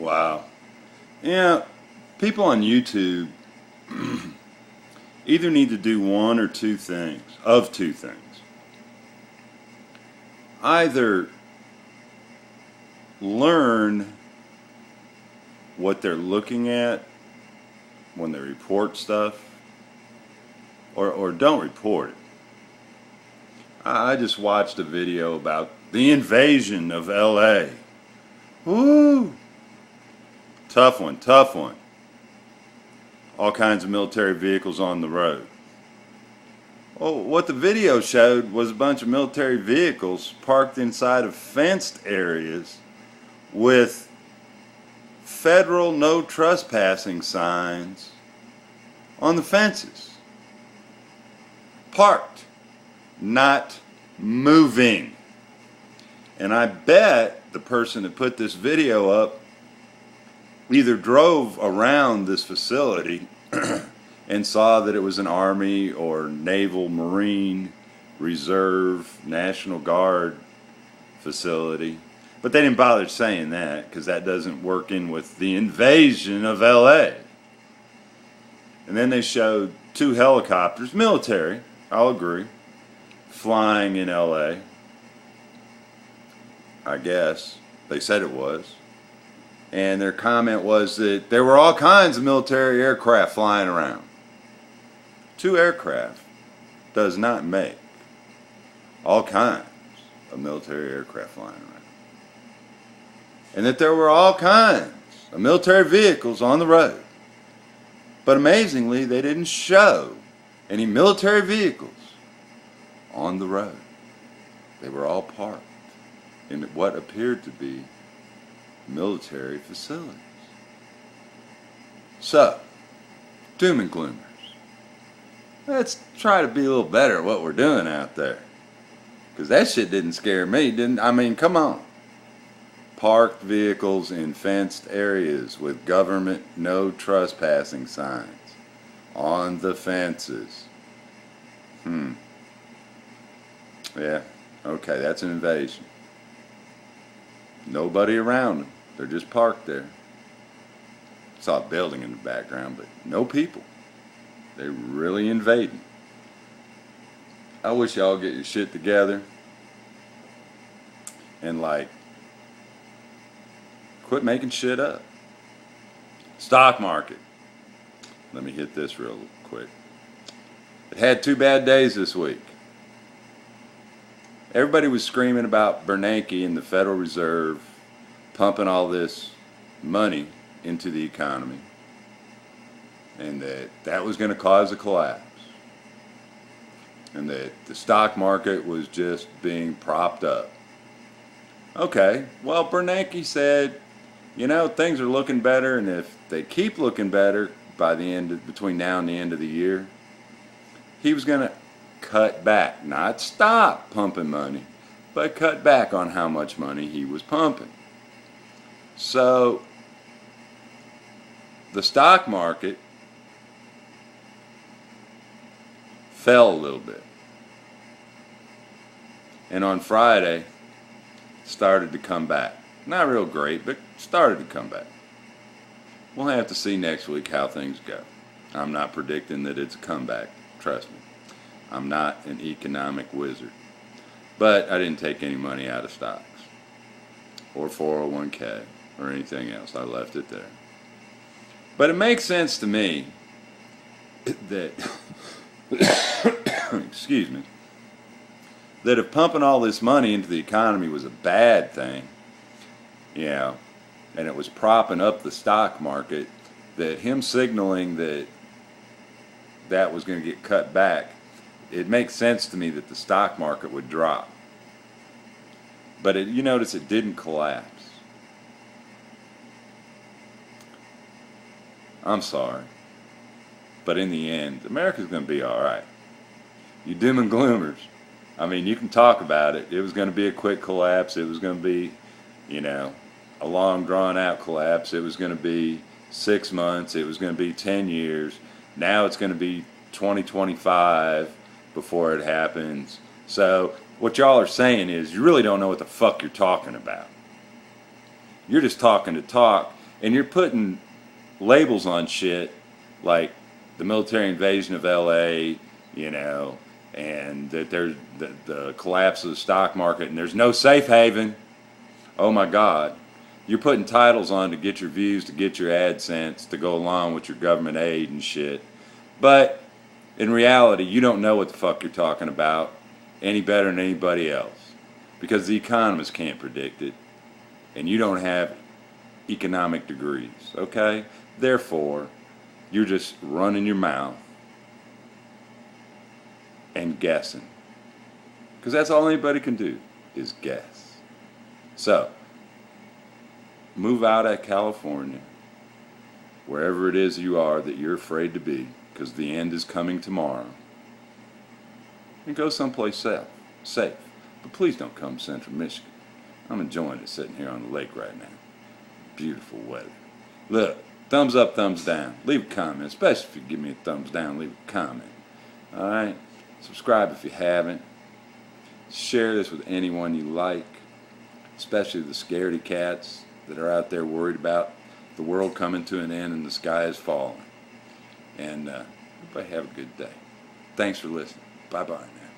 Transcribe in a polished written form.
Wow. Yeah, people on YouTube either need to do one or two things, Either learn what they're looking at when they report stuff, or don't report it. I just watched a video about the invasion of LA. Woo! Tough one, tough one. All kinds of military vehicles on the road. Well, what the video showed was a bunch of military vehicles parked inside of fenced areas with federal no trespassing signs on the fences. Parked, not moving. And I bet the person that put this video up either drove around this facility and saw that it was an Army or Naval, Marine, Reserve, National Guard facility. But they didn't bother saying that because that doesn't work in with the invasion of LA. And then they showed two helicopters, military, I'll agree, flying in LA. I guess. They said it was. And their comment was that there were all kinds of military aircraft flying around. Two aircraft does not make all kinds of military aircraft flying around. And that there were all kinds of military vehicles on the road. But amazingly, they didn't show any military vehicles on the road. They were all parked in what appeared to be military facilities. So, doom and gloomers, let's try to be a little better at what we're doing out there. Because that shit didn't scare me, I mean, come on. Parked vehicles in fenced areas with government no trespassing signs on the fences. Yeah, okay, that's an invasion. Nobody around them. They're just parked there. Saw a building in the background, but no people. They're really invading. I wish y'all get your shit together and quit making shit up. Stock market. Let me hit this real quick. It had 2 bad days this week. Everybody was screaming about Bernanke and the Federal Reserve pumping all this money into the economy and that was going to cause a collapse and that the stock market was just being propped up. Okay, well, Bernanke said, you know, things are looking better, and if they keep looking better between now and the end of the year, he was going to cut back, not stop pumping money, but cut back on how much money he was pumping. So the stock market fell a little bit. And on Friday, started to come back. Not real great, but started to come back. We'll have to see next week how things go. I'm not predicting that it's a comeback, trust me. I'm not an economic wizard. But I didn't take any money out of stocks or 401k or anything else. I left it there. But it makes sense to me that, excuse me, that if pumping all this money into the economy was a bad thing, and it was propping up the stock market, that him signaling that that was going to get cut back, it makes sense to me that the stock market would drop. But you notice it didn't collapse. I'm sorry. But in the end, America's going to be all right. You doom and gloomers, I mean, you can talk about it. It was going to be a quick collapse. It was going to be, a long drawn out collapse. It was going to be 6 months. It was going to be 10 years. Now it's going to be 2025 before it happens. So what y'all are saying is you really don't know what the fuck you're talking about. You're just talking to talk, And you're putting labels on shit like the military invasion of LA, you know, and that there's the collapse of the stock market and there's no safe haven. Oh my God. You're putting titles on to get your views, to get your AdSense, to go along with your government aid and shit. But in reality, you don't know what the fuck you're talking about any better than anybody else, because the economists can't predict it and you don't have economic degrees, okay? Therefore, you're just running your mouth and guessing, because that's all anybody can do is guess. So move out of California, wherever it is you are that you're afraid to be, because the end is coming tomorrow, and go someplace safe. But please don't come to Central Michigan. I'm enjoying it sitting here on the lake right now. Beautiful weather. Look, thumbs up, thumbs down. Leave a comment, especially if you give me a thumbs down, leave a comment. Alright? Subscribe if you haven't. Share this with anyone you like, especially the scaredy cats that are out there worried about the world coming to an end and the sky is falling. And everybody have a good day. Thanks for listening. Bye-bye now.